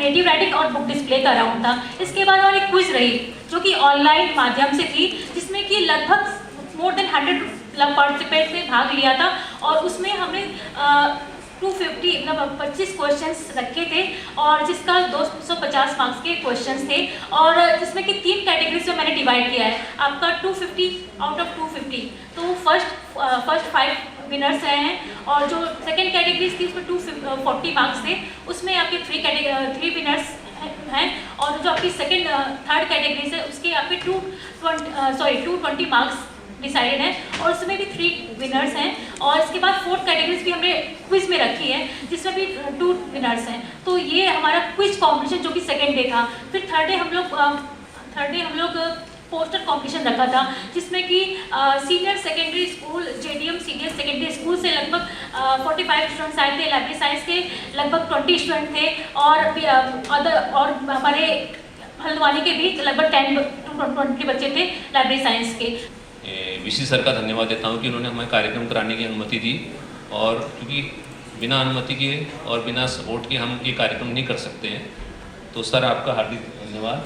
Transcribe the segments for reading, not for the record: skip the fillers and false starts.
Creative writing और book display का round था। इसके बाद और एक क्विज रही जो कि ऑनलाइन माध्यम से थी, जिसमें कि लगभग मोर देन 100 पार्टिसिपेंट्स ने भाग लिया था और उसमें हमने 250 मतलब 25 क्वेश्चंस रखे थे और जिसका 250 मार्क्स के क्वेश्चंस थे और जिसमें कि 3 कैटेगरीज में मैंने डिवाइड किया है आपका 250 आउट ऑफ 250। तो फर्स्ट 5 विनर्स हैं और जो सेकंड कैटेगरीज थी उसमें 240 मार्क्स थे, उसमें आपके 3 विनर्स हैं और जो आपकी थर्ड कैटेगरीज है उसके आपके 220 मार्क्स डिसाइडेड है और उसमें भी 3 विनर्स हैं और इसके बाद 4th कैटेगरीज भी हमने क्विज में रखी है जिसमें भी 2 विनर्स हैं। तो ये हमारा क्विज कॉम्पिटिशन जो कि सेकेंड डे था। फिर थर्ड डे हम लोग पोस्टर कॉम्पिटिशन रखा था जिसमें कि senior secondary school JDM senior secondary school से लगभग 45 स्टूडेंट्स आए थे, लाइब्रेरी साइंस के लगभग 20 स्टूडेंट थे और हमारे हल्द्वानी के भी लगभग 10 to 20 बच्चे थे लाइब्रेरी साइंस के। VC सर का धन्यवाद देता हूँ कि उन्होंने हमें कार्यक्रम कराने की अनुमति दी और क्योंकि बिना अनुमति के और बिना सपोर्ट के हम ये कार्यक्रम नहीं कर सकते हैं, तो सर आपका हार्दिक धन्यवाद।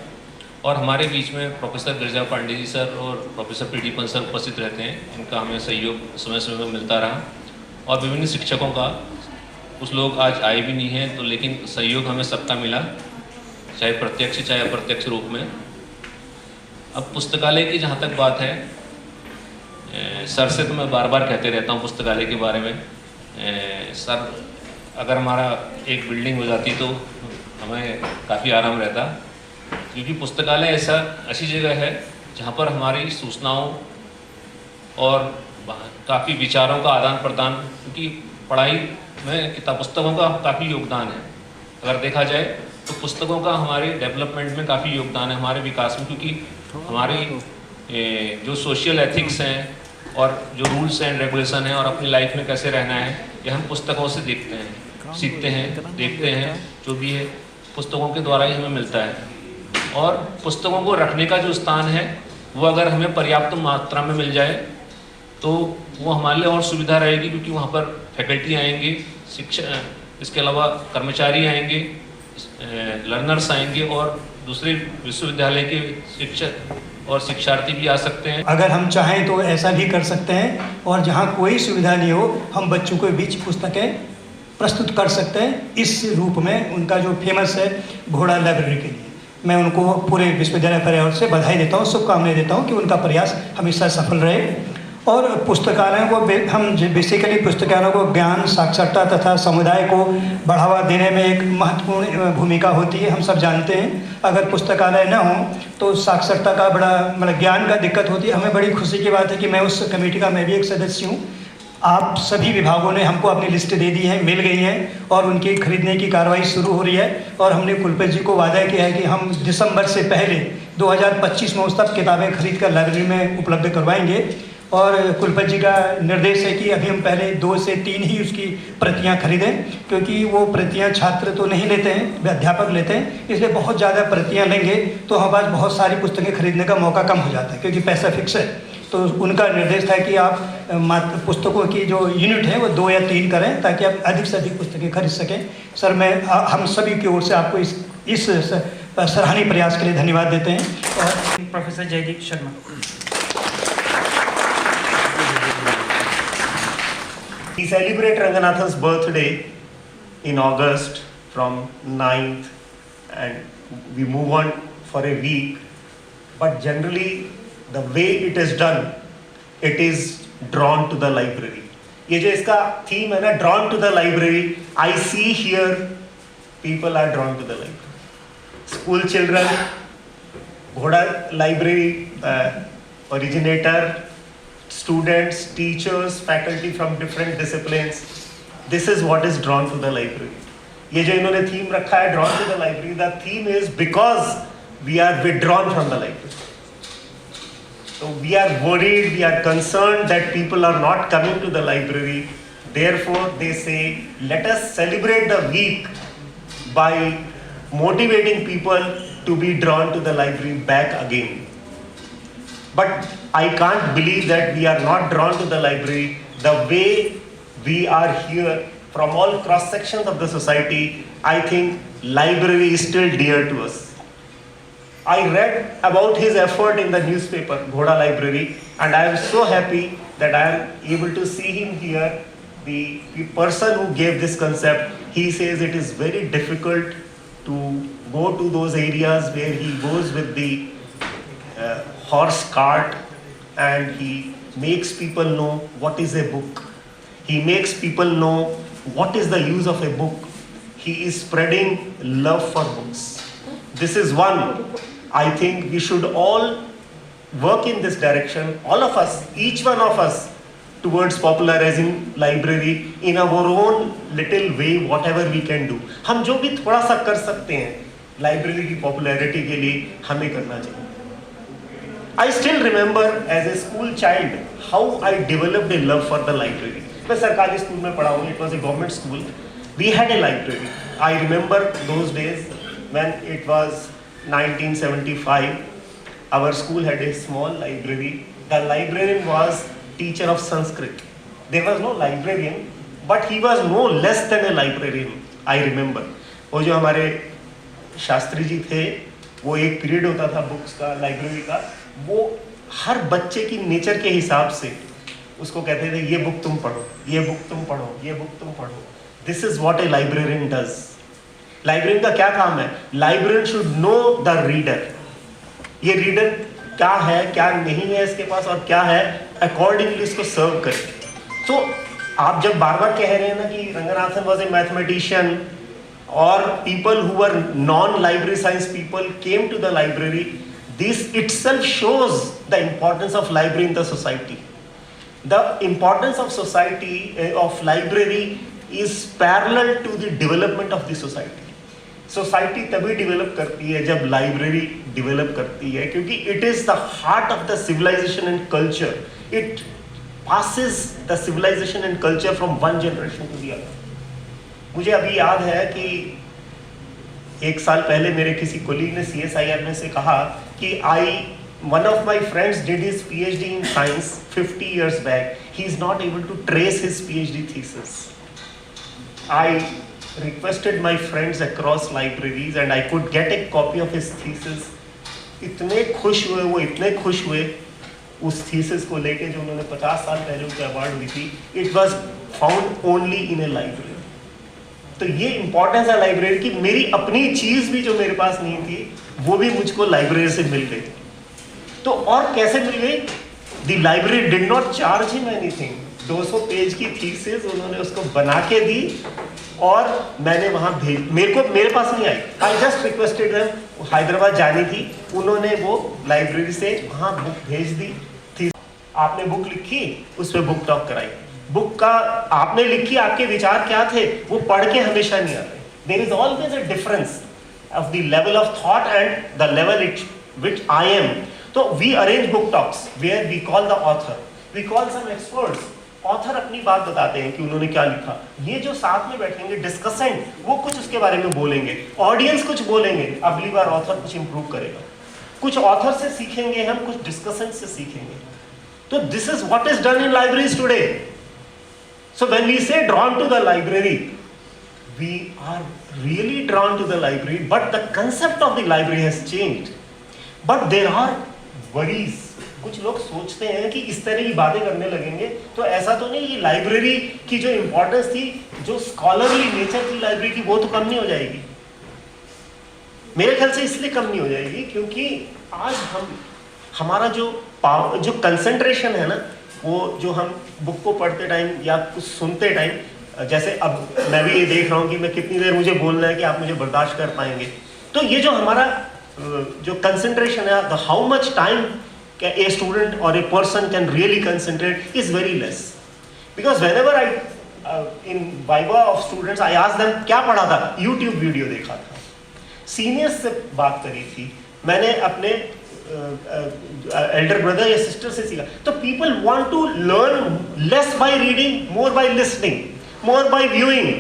और हमारे बीच में प्रोफेसर गिरिजा पांडे जी सर और प्रोफेसर PD पंत सर उपस्थित रहते हैं, इनका हमें सहयोग समय समय में मिलता रहा और विभिन्न शिक्षकों का, कुछ लोग आज आए भी नहीं हैं तो लेकिन सहयोग हमें सबका मिला, चाहे प्रत्यक्ष चाहे अप्रत्यक्ष रूप में। अब पुस्तकालय की जहाँ तक बात है, सर से तो मैं बार बार कहते रहता हूँ पुस्तकालय के बारे में। सर अगर हमारा एक बिल्डिंग हो जाती तो हमें काफ़ी आराम रहता, क्योंकि पुस्तकालय ऐसी जगह है जहाँ पर हमारी सूचनाओं और काफ़ी विचारों का आदान प्रदान, क्योंकि पढ़ाई में पुस्तकों का काफ़ी योगदान है। अगर देखा जाए तो पुस्तकों का हमारे डेवलपमेंट में काफ़ी योगदान है, हमारे विकास में, क्योंकि हमारी जो सोशल एथिक्स हैं और जो रूल्स एंड रेगुलेशन हैं और अपनी लाइफ में कैसे रहना है, ये हम पुस्तकों से देखते हैं, सीखते हैं, देखते हैं। जो भी है पुस्तकों के द्वारा ही हमें मिलता है और पुस्तकों को रखने का जो स्थान है वो अगर हमें पर्याप्त मात्रा में मिल जाए तो वो हमारे लिए और सुविधा रहेगी, क्योंकि वहाँ पर फैकल्टी आएंगे, इसके अलावा कर्मचारी आएंगे, लर्नर्स आएंगे और दूसरे विश्वविद्यालय के शिक्षक और शिक्षार्थी भी आ सकते हैं। अगर हम चाहें तो ऐसा भी कर सकते हैं और जहाँ कोई सुविधा नहीं हो हम बच्चों के बीच पुस्तकें प्रस्तुत कर सकते हैं इस रूप में। उनका जो फेमस है घोड़ा लाइब्रेरी के लिए मैं उनको पूरे विश्वविद्यालय पर्यावरण से बधाई देता हूँ, शुभकामनाएं देता हूँ कि उनका प्रयास हमेशा सफल रहे। और पुस्तकालयों को हम बेसिकली पुस्तकालयों को ज्ञान, साक्षरता तथा समुदाय को बढ़ावा देने में एक महत्वपूर्ण भूमिका होती है। हम सब जानते हैं अगर पुस्तकालय न हो तो साक्षरता का बड़ा मतलब ज्ञान का दिक्कत होती है। हमें बड़ी खुशी की बात है कि मैं उस कमेटी का मैं भी एक सदस्य हूँ। आप सभी विभागों ने हमको अपनी लिस्ट दे दी है, मिल गई है और उनकी खरीदने की कार्रवाई शुरू हो रही है और हमने कुलपति जी को वादा किया है कि हम दिसंबर से पहले 2025 में उस तक किताबें खरीद कर लाइब्रेरी में उपलब्ध करवाएंगे। और कुलपति जी का निर्देश है कि अभी हम पहले 2 से 3 ही उसकी प्रतियां खरीदें, क्योंकि वो प्रतियां छात्र तो नहीं लेते हैं, अध्यापक लेते हैं, इसलिए बहुत ज़्यादा प्रतियां लेंगे तो हमारे पास बहुत सारी पुस्तकें खरीदने का मौका कम हो जाता है, क्योंकि पैसा फिक्स है। तो उनका निर्देश था कि आप पुस्तकों की जो यूनिट है वो 2 या 3 करें ताकि आप अधिक से अधिक पुस्तकें खरीद सकें। सर मैं हम सभी की ओर से आपको इस सराहनीय प्रयास के लिए धन्यवाद देते हैं। और professor Jaideep Sharma. We celebrate Ranganathan's birthday in August from 9th and we move on for a week, but generally the way it is done, it is drawn to the library. ये जो इसका theme है ना, drawn to the library, I see here people are drawn to the library. School children, Ghoda library originator, students, teachers, faculty from different disciplines. This is what is drawn to the library. ये जो इन्होंने theme रखा है drawn to the library, the theme is because we are withdrawn from the library. So we are worried, we are concerned that people are not coming to the library. Therefore they say, let us celebrate the week by motivating people to be drawn to the library back again. But I can't believe that we are not drawn to the library the way we are here from all cross sections of the society. I think library is still dear to us. I read about his effort in the newspaper, Ghoda Library, and I am so happy that I am able to see him here. The person who gave this concept, he says it is very difficult to go to those areas where he goes with the horse cart and he makes people know what is a book. He makes people know what is the use of a book. He is spreading love for books. This is one, I think we should all work in this direction, all of us, each one of us, towards popularizing library in our own little way, whatever we can do. हम जो भी थोड़ा सा कर सकते हैं library की popularity के लिए हमें करना चाहिए. I still remember as a school child how I developed a love for the library. मैं सरकारी स्कूल में पढ़ा हूँ, it was a government school. We had a library. I remember those days when it was 1975. Our school had a small library. The librarian was teacher of Sanskrit. There was no librarian, but he was no less than a librarian. I remember. वो जो हमारे शास्त्री जी थे, वो एक period होता था books का, library का, वो हर बच्चे की नेचर के हिसाब से उसको कहते थे ये बुक तुम पढ़ो, ये बुक तुम पढ़ो, ये बुक तुम पढ़ो. This is what a librarian does. Librarian का क्या काम है? Librarian should know the reader. ये रीडर क्या है, क्या नहीं है इसके पास और क्या है, अकॉर्डिंगली इसको सर्व करें. तो आप जब बार बार कह रहे हैं ना कि रंगनाथन वॉज ए मैथमेटिशियन और people who were non library science people came to the library, this itself shows the importance of library in the society. The importance of society of library is parallel to the development of the society. Society तभी develop करती है जब library develop करती है, क्योंकि it is the heart of the civilization and culture. It passes the civilization and culture from one generation to the other. मुझे अभी याद है कि एक साल पहले मेरे किसी कोलीग ने CSIR में से कहा कि one of my friends did his PhD in science 50 years back. He is not able to trace his PhD thesis. I requested my friends across libraries and I could get a copy of his thesis. इतने खुश हुए वो, इतने खुश हुए उस thesis को लेके जो उन्होंने 50 साल पहले उनको अवार्ड हुई थी. It was found only in A library. तो ये इंपॉर्टेंस है लाइब्रेरी की. मेरी अपनी चीज भी जो मेरे पास नहीं थी वो भी मुझको लाइब्रेरी से मिल गई. तो और कैसे मिल गई? The library did not charge him anything. 200 page की थीसिस उन्होंने उसको बना के दी और मैंने वहां मेरे पास नहीं आई. I just requested them. Hyderabad जानी थी, उन्होंने वो लाइब्रेरी से वहां बुक भेज दी. आपने बुक लिखी, उस पर बुक टॉक कराई. बुक का आपने लिखी, आपके विचार क्या थे वो पढ़ के हमेशा नहीं आते. There is always a difference of the level of thought and the level which I am. तो we arrange book talks where we call the author, we call some experts. Author अपनी बात बताते हैं कि उन्होंने क्या लिखा. ये जो साथ में बैठेंगे डिस्कसेंट, वो कुछ उसके बारे में बोलेंगे. ऑडियंस कुछ बोलेंगे, अगली बार ऑथर कुछ इंप्रूव करेगा. कुछ ऑथर से सीखेंगे हम, कुछ डिस्कसेंट से सीखेंगे. तो this is what is done in libraries today. So when we say drawn to the library, we are really drawn to the library, but the concept of the library has changed. But there are worries. कुछ लोग सोचते हैं कि इस तरह की बातें करने लगेंगे तो ऐसा तो नहीं, ये लाइब्रेरी की जो इम्पोर्टेंस थी, जो स्कॉलरली नेचर थी लाइब्रेरी की, वो तो कम नहीं हो जाएगी. मेरे ख्याल से इसलिए कम नहीं हो जाएगी क्योंकि आज हमारा जो कंसंट्रेशन है ना, वो जो हम बुक को पढ़ते टाइम या कुछ सुनते टाइम, जैसे अब मैं भी ये देख रहा हूँ कि मैं कितनी देर मुझे बोलना है कि आप मुझे बर्दाश्त कर पाएंगे. तो ये जो हमारा जो कंसंट्रेशन है, the how much time a student or a person can really concentrate is very less. Because whenever in viva of students I ask them क्या पढ़ा था, YouTube वीडियो देखा था, सीनियर्स से बात करी थी, मैंने अपने एल्डर ब्रदर या सिस्टर से सीखा. तो people want to learn less by reading, more by listening, more by viewing.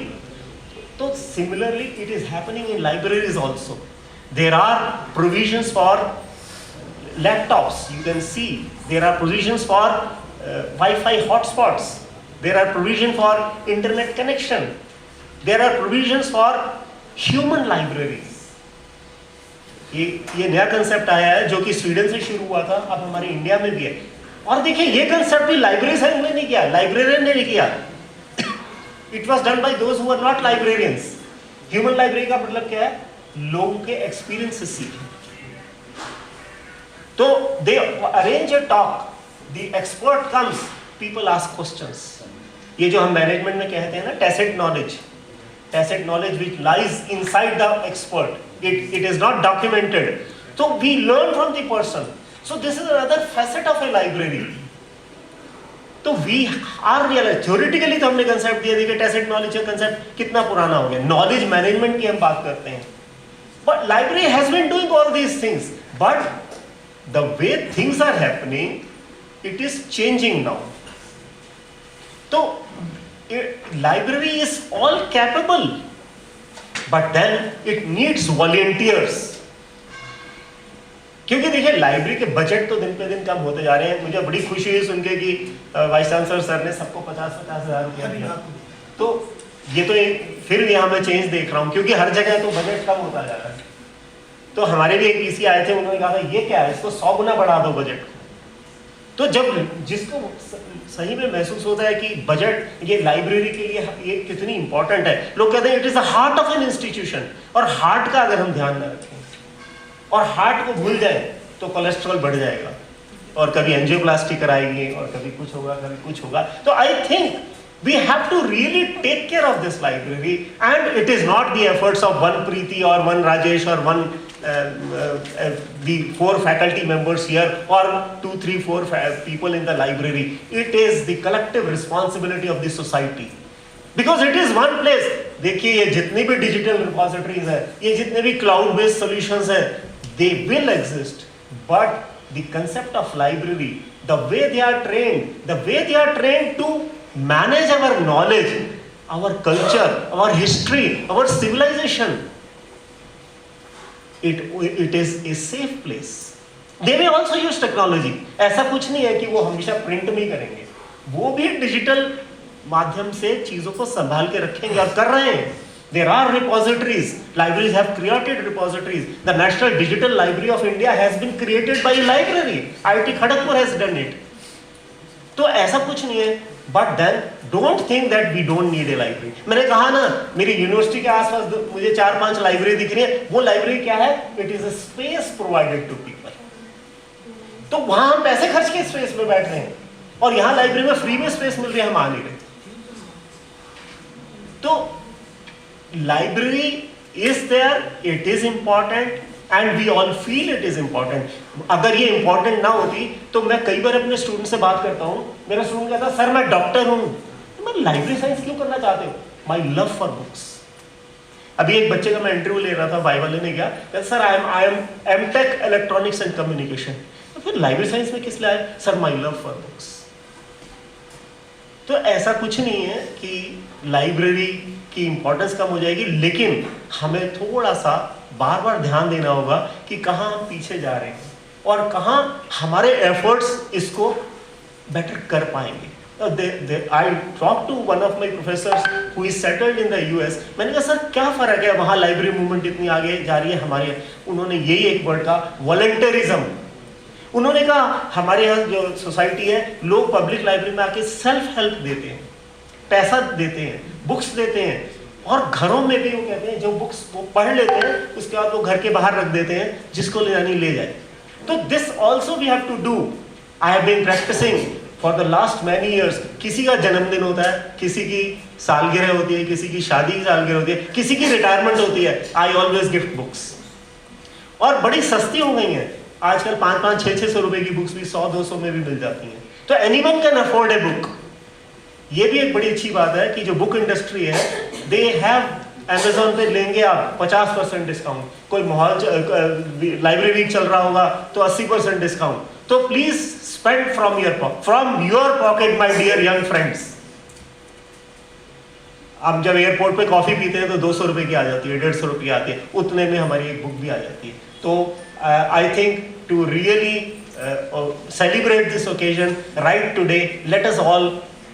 तो similarly it is happening in libraries also. There are provisions for laptops, you can see there are provisions for Wi-Fi hotspots, there are provision for internet connection, there are provisions for human libraries, ये नया concept आया है जो कि Sweden से शुरू हुआ था, अब हमारे इंडिया में भी है। और देखिए ये कंसेप्ट भी लाइब्रेरियन ने नहीं किया, लाइब्रेरियन ने नहीं किया, it was done by those who are not librarians. Human library का मतलब क्या है? लोगों के एक्सपीरियंस से सीखें। तो they arrange a talk, the expert comes, people ask questions. ये जो हम मैनेजमेंट में कहते हैं ना tacit knowledge which lies inside the expert, it is not documented, so we learn from the person. So this is another facet of a library. तो we are realized, theoretically तो हमने कंसेप्ट दिया, देखिए tacit knowledge का concept कितना पुराना हो गया, नॉलेज मैनेजमेंट की हम बात करते हैं, but library has been doing all these things, but the way things are happening, it is changing now. तो library is all capable, but then it needs volunteers. क्योंकि देखिए लाइब्रेरी के बजट तो दिन पे दिन कम होते जा रहे हैं। मुझे बड़ी खुशी हुई सुन के कि वाइस चांसलर सर ने सबको 50-50 हज़ार रुपया दिया। तो ये तो फिर यहाँ मैं चेंज देख रहा हूँ, क्योंकि हर जगह तो बजट कम होता जा रहा है। तो हमारे भी एक पीसी आए थे, उन्होंने कहा ये क्या है, इसको 100 गुना बढ़ा दो बजट। तो जब जिसको सही में महसूस होता है कि बजट ये लाइब्रेरी के लिए ये कितनी इंपॉर्टेंट है, लोग कहते हैं it is the heart of an institution. और हार्ट का अगर हम ध्यान न रखें और हार्ट को भूल जाए तो कोलेस्ट्रॉल बढ़ जाएगा, और कभी एंजियोप्लास्टी कराएंगे और कभी कुछ होगा कभी कुछ होगा। तो I think we have to really take care of this library, and it is not the efforts of one Preeti or one Rajesh or one the 4 faculty members here or 2, 3, 4 people in the library. It is the collective responsibility of the society, because it is one place. देखिए ये जितनी भी digital repositories हैं, ये जितने भी cloud based solutions हैं, they will exist, but the concept of library, the way they are trained to manage our knowledge, our culture, our history, our civilization, it is a safe place. They may also use technology. ऐसा कुछ नहीं है कि वो हमेशा print में ही करेंगे, वो भी डिजिटल माध्यम से चीजों को संभाल के रखेंगे और कर रहे हैं। There are repositories. Libraries have created repositories. The National Digital Library of India has been created by a library. IIT Kharagpur has done it. तो ऐसा कुछ नहीं है, but then don't think that we don't need a library. मैंने कहा ना, मेरी university के आसपास मुझे 4-5 लाइब्रेरी दिख रही है। वो लाइब्रेरी क्या है? It is a space provided to people. तो वहां हम पैसे खर्च के स्पेस में बैठ रहे हैं, और यहाँ लाइब्रेरी में फ्री में स्पेस मिल रही है, हम आ नहीं रहे। तो library is there, it is important, and we all feel it is important. अगर ये important ना होती तो मैं कई बार अपने स्टूडेंट से बात करता हूँ, मेरा स्टूडेंट कहता है सर मैं डॉक्टर हूँ, तो मैं लाइब्रेरी साइंस क्यों करना चाहते हो? माई लव फॉर बुक्स। अभी एक बच्चे का मैं इंटरव्यू ले रहा था, वाइवा लेने गया, कहता sir I am MTech electronics and communication. तो फिर लाइब्रेरी साइंस में किस लिए आए? Sir my love for books. तो ऐसा कुछ नहीं है कि लाइब्रेरी की इंपॉर्टेंस कम हो जाएगी, लेकिन हमें थोड़ा सा बार बार ध्यान देना होगा कि कहाँ हम पीछे जा रहे हैं और कहाँ हमारे एफर्ट्स इसको बेटर कर पाएंगे। I talked to one of my professors who is settled in the US. मैंने कहा सर क्या फर्क है, वहाँ लाइब्रेरी मूवमेंट इतनी आगे जा रही है हमारे, उन्होंने यही एक वर्ड कहा, वॉलंटरिज्म। उन्होंने कहा हमारे यहाँ जो सोसाइटी है, लोग पब्लिक लाइब्रेरी में आके सेल्फ हेल्प देते हैं, पैसा देते हैं, बुक्स देते हैं, और घरों में भी वो कहते हैं जो बुक्स वो पढ़ लेते हैं उसके बाद वो घर के बाहर रख देते हैं, जिसको ले जानी ले जाए। तो this also we have to do. I have been practicing for the last many years. किसी का जन्मदिन होता है, किसी की सालगिरह होती है, किसी की शादी की सालगिरह होती है, किसी की रिटायरमेंट होती है, आई ऑलवेज गिफ्ट बुक्स। और बड़ी सस्ती हो गई हैं आजकल, 500-600 रुपए की बुक्स भी 100-200 में भी मिल जाती हैं। तो anyone can afford a book. ये भी एक बड़ी अच्छी बात है कि जो बुक इंडस्ट्री है, दे हैव, अमेज़न पे लेंगे आप 50% डिस्काउंट, कोई माहौल लाइब्रेरी वीक चल रहा होगा तो 80% डिस्काउंट। तो please spend from your pocket my dear young friends. आप जब एयरपोर्ट पे कॉफी पीते हैं तो 200 रुपए की आ जाती है, 150 रुपये आती है, उतने में हमारी एक बुक भी आ जाती है। तो I think to really celebrate this occasion right today, let us all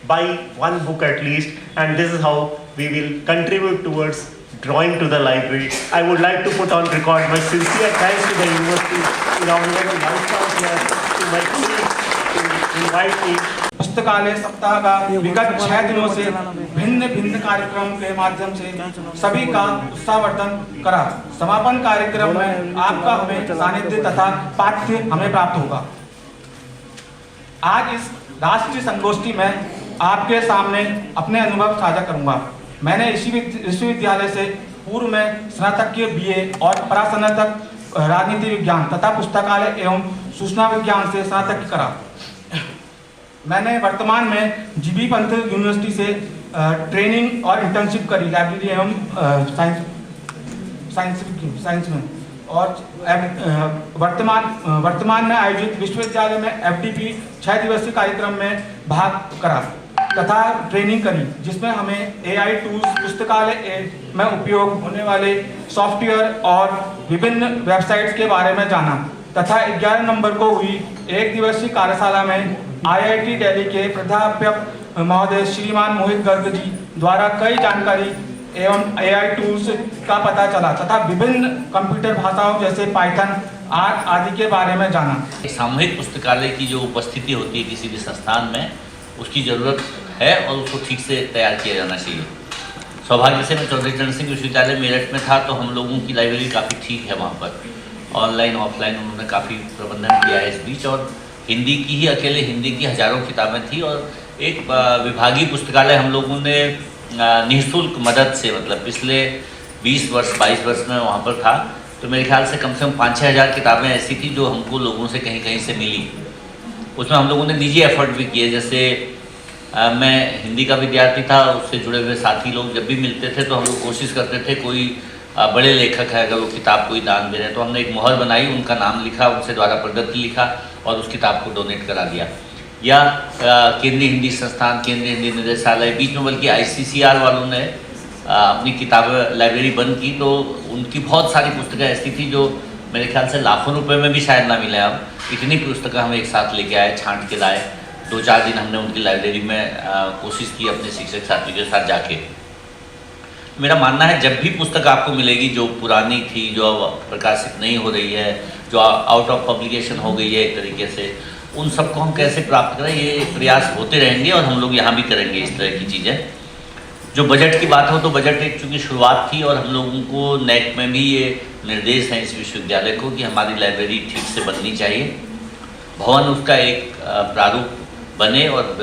buy one book at least, and this is how we will contribute towards drawing to the library. I would like to put on record my sincere thanks to the university, to the Honorable Vice Chancellor, to my colleagues to invite me. पुस्तकालय सप्ताह का विगत 6 दिनों से भिन्न भिन्न कार्यक्रम के माध्यम से सभी का उत्साहवर्धन करा। समापन कार्यक्रम में आपका हमें सानिध्य तथा पाठ्य हमें प्राप्त होगा। आज इस राष्ट्रीय संगोष्ठी में आपके सामने अपने अनुभव साझा करूंगा। मैंने इसी विश्वविद्यालय से पूर्व में स्नातकीय बीए और परास्नातक राजनीति विज्ञान तथा पुस्तकालय एवं सूचना विज्ञान से स्नातक करा। मैंने वर्तमान में जीबी पंत यूनिवर्सिटी से ट्रेनिंग और इंटर्नशिप करी लाइब्रेरी एवं साइंस में, और वर्तमान में आयोजित विश्वविद्यालय में FDP 6 दिवसीय कार्यक्रम में भाग करा तथा ट्रेनिंग करी, जिसमें हमें AI टूल्स, पुस्तकालय में उपयोग होने वाले सॉफ्टवेयर और विभिन्न वेबसाइट्स के बारे में जाना तथा 11 नवंबर को हुई 1 दिवसीय कार्यशाला में IIT दिल्ली के प्राध्यापक महोदय श्रीमान मोहित गर्ग जी द्वारा कई जानकारी एवं AI टूल्स का पता चला तथा विभिन्न कंप्यूटर भाषाओं जैसे पाइथन आदि के बारे में जाना। सामूहिक पुस्तकालय की जो उपस्थिति होती है किसी भी संस्थान में, उसकी ज़रूरत है और उसको ठीक से तैयार किया जाना चाहिए। सौभाग्य से मैं चौधरी चरण सिंह विश्वविद्यालय मेरठ में था, तो हम लोगों की लाइब्रेरी काफ़ी ठीक है वहाँ पर। ऑनलाइन ऑफलाइन उन्होंने काफ़ी प्रबंधन किया है इस बीच, और हिंदी की ही अकेले हिंदी की हज़ारों किताबें थी, और एक विभागीय पुस्तकालय हम लोगों ने निःशुल्क मदद से, मतलब पिछले 20 वर्ष 22 वर्ष में वहाँ पर था, तो मेरे ख्याल से कम 5-6 हज़ार किताबें ऐसी थी जो हमको लोगों से कहीं कहीं से मिली। उसमें हम लोगों ने निजी एफर्ट भी किए, जैसे मैं हिंदी का विद्यार्थी था, उससे जुड़े हुए साथी लोग जब भी मिलते थे तो हम लोग कोशिश करते थे कोई बड़े लेखक है अगर वो किताब कोई दान दे रहे हैं तो हमने एक मोहर बनाई, उनका नाम लिखा, उनसे द्वारा प्रदत्ति लिखा और उस किताब को डोनेट करा दिया। या केंद्रीय हिंदी संस्थान, केंद्रीय हिंदी निदेशालय, बीच में बल्कि ICCR वालों ने अपनी किताब लाइब्रेरी बंद की, तो उनकी बहुत सारी पुस्तकें ऐसी थी जो मेरे ख्याल से लाखों रुपए में भी शायद ना मिले। अब इतनी पुस्तकें हम एक साथ लेके आए, छांट के लाए। 2-4 दिन हमने उनकी लाइब्रेरी में कोशिश की अपने शिक्षक साथियों के साथ जाके। मेरा मानना है जब भी पुस्तक आपको मिलेगी जो पुरानी थी, जो प्रकाशित नहीं हो रही है, जो आउट ऑफ पब्लिकेशन हो गई है एक तरीके से, उन सबको हम कैसे प्राप्त करें, ये प्रयास होते रहेंगे और हम लोग यहाँ भी करेंगे इस तरह की चीज़ें। जो बजट की बात हो तो बजट एक चूँकि शुरुआत थी और हम लोगों को नेक में भी ये निर्देश हैं इस विश्वविद्यालय को कि हमारी लाइब्रेरी ठीक से बननी चाहिए, भवन उसका एक प्रारूप बने और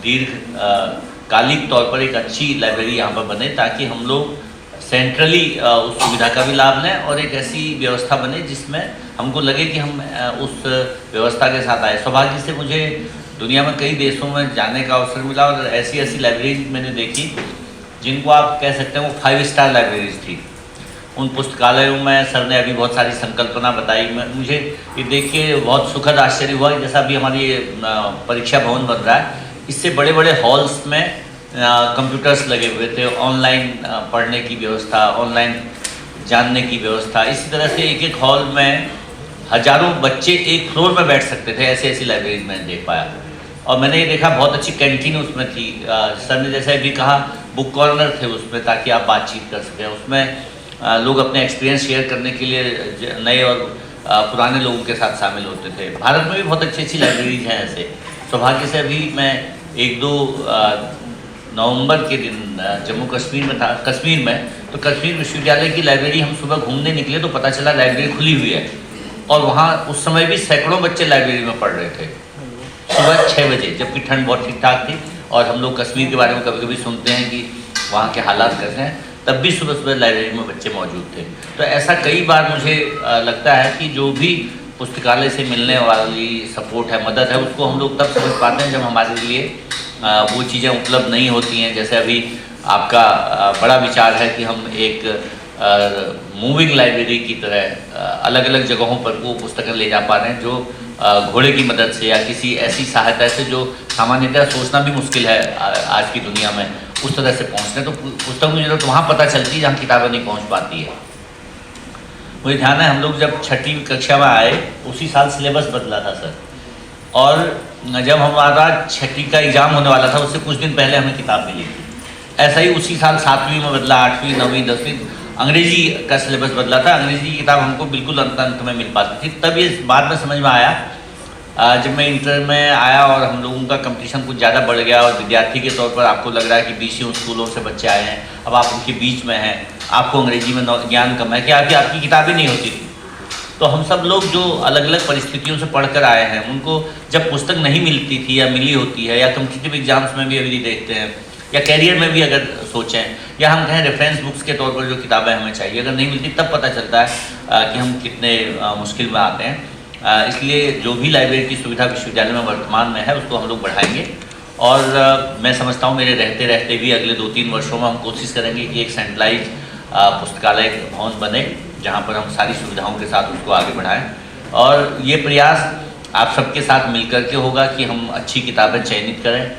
दीर्घकालिक तौर पर एक अच्छी लाइब्रेरी यहाँ पर बने, ताकि हम लोग सेंट्रली उस सुविधा का भी लाभ लें और एक ऐसी व्यवस्था बने जिसमें हमको लगे कि हम उस व्यवस्था के साथ आए। सौभाग्य से मुझे दुनिया में कई देशों में जाने का अवसर मिला और ऐसी ऐसी लाइब्रेरी मैंने देखी जिनको आप कह सकते हैं वो 5 स्टार लाइब्रेरीज थी। उन पुस्तकालयों में सर ने अभी बहुत सारी संकल्पना बताई, मुझे ये देख के बहुत सुखद आश्चर्य हुआ। जैसा अभी हमारी परीक्षा भवन बन रहा है, इससे बड़े बड़े हॉल्स में कंप्यूटर्स लगे हुए थे, ऑनलाइन पढ़ने की व्यवस्था, ऑनलाइन जानने की व्यवस्था। इसी तरह से एक एक हॉल में हजारों बच्चे एक फ्लोर में बैठ सकते थे, ऐसी ऐसी लाइब्रेरी मैंने देख पाया। और मैंने ये देखा बहुत अच्छी कैंटीन उसमें थी। सर ने जैसे भी कहा बुक कॉर्नर थे उसमें, ताकि आप बातचीत कर सकें। उसमें लोग अपने एक्सपीरियंस शेयर करने के लिए नए और पुराने लोगों के साथ शामिल होते थे। भारत में भी बहुत अच्छी अच्छी लाइब्रेरीज हैं ऐसे। सौभाग्य से अभी मैं 1-2 नवंबर के दिन जम्मू कश्मीर में था, कश्मीर में, तो कश्मीर विश्वविद्यालय की लाइब्रेरी हम सुबह घूमने निकले तो पता चला लाइब्रेरी खुली हुई है, और वहाँ उस समय भी सैकड़ों बच्चे लाइब्रेरी में पढ़ रहे थे सुबह 6 बजे, जबकि ठंड बहुत ठीक ठाक थी। और हम लोग कश्मीर के बारे में कभी कभी सुनते हैं कि वहाँ के हालात कैसे हैं, तब भी सुबह सुबह लाइब्रेरी में बच्चे मौजूद थे। तो ऐसा कई बार मुझे लगता है कि जो भी पुस्तकालय से मिलने वाली सपोर्ट है, मदद है, उसको हम लोग तब समझ पाते हैं जब हमारे लिए वो चीज़ें उपलब्ध नहीं होती हैं। जैसे अभी आपका बड़ा विचार है कि हम एक मूविंग लाइब्रेरी की तरह अलग अलग जगहों पर वो पुस्तकें ले जा पा रहे हैं, जो घोड़े की मदद से या किसी ऐसी सहायता से जो सामान्यतः सोचना भी मुश्किल है आज की दुनिया में, उस तरह से पहुँचते हैं। तो पुस्तकों की जरूरत वहाँ पता चलती है जहाँ किताबें नहीं पहुँच पाती है। मुझे ध्यान है हम लोग जब 6ठी कक्षा में आए उसी साल सिलेबस बदला था सर, और जब हमारा 6ठी का एग्ज़ाम होने वाला था उससे कुछ दिन पहले हमें किताब मिली थी। ऐसा ही उसी साल 7वीं में बदला, 8वीं 9वीं 10वीं अंग्रेजी का सिलेबस बदला था। अंग्रेजी की किताब हमको बिल्कुल अंत में मिल पाती थी। तब ये बाद में समझ में आया जब मैं इंटर में आया और हम लोगों का कंपटीशन कुछ ज़्यादा बढ़ गया और विद्यार्थी के तौर पर आपको लग रहा है कि बीसीओ स्कूलों से बच्चे आए हैं, अब आप उनके बीच में हैं, आपको अंग्रेजी में ज्ञान कम है कि आपकी किताबें नहीं होती थी। तो हम सब लोग जो अलग अलग परिस्थितियों से पढ़कर आए हैं, उनको जब पुस्तक नहीं मिलती थी या मिली होती है, या कॉम्पिटिटिव एग्जाम्स में भी अभी देखते हैं, या कैरियर में भी अगर सोचें, या हम कहें रेफरेंस बुक्स के तौर पर जो किताबें हमें चाहिए, अगर नहीं मिलती तब पता चलता है कि हम कितने मुश्किल में आते हैं। इसलिए जो भी लाइब्रेरी की सुविधा विश्वविद्यालय में वर्तमान में है उसको हम लोग बढ़ाएंगे, और मैं समझता हूँ मेरे रहते रहते भी अगले 2-3 वर्षों में हम कोशिश करेंगे कि एक सेंट्रलाइज पुस्तकालय भवन बने, जहाँ पर हम सारी सुविधाओं के साथ उसको आगे बढ़ाएं। और ये प्रयास आप सबके साथ मिलकर के होगा कि हम अच्छी किताबें चयनित करें।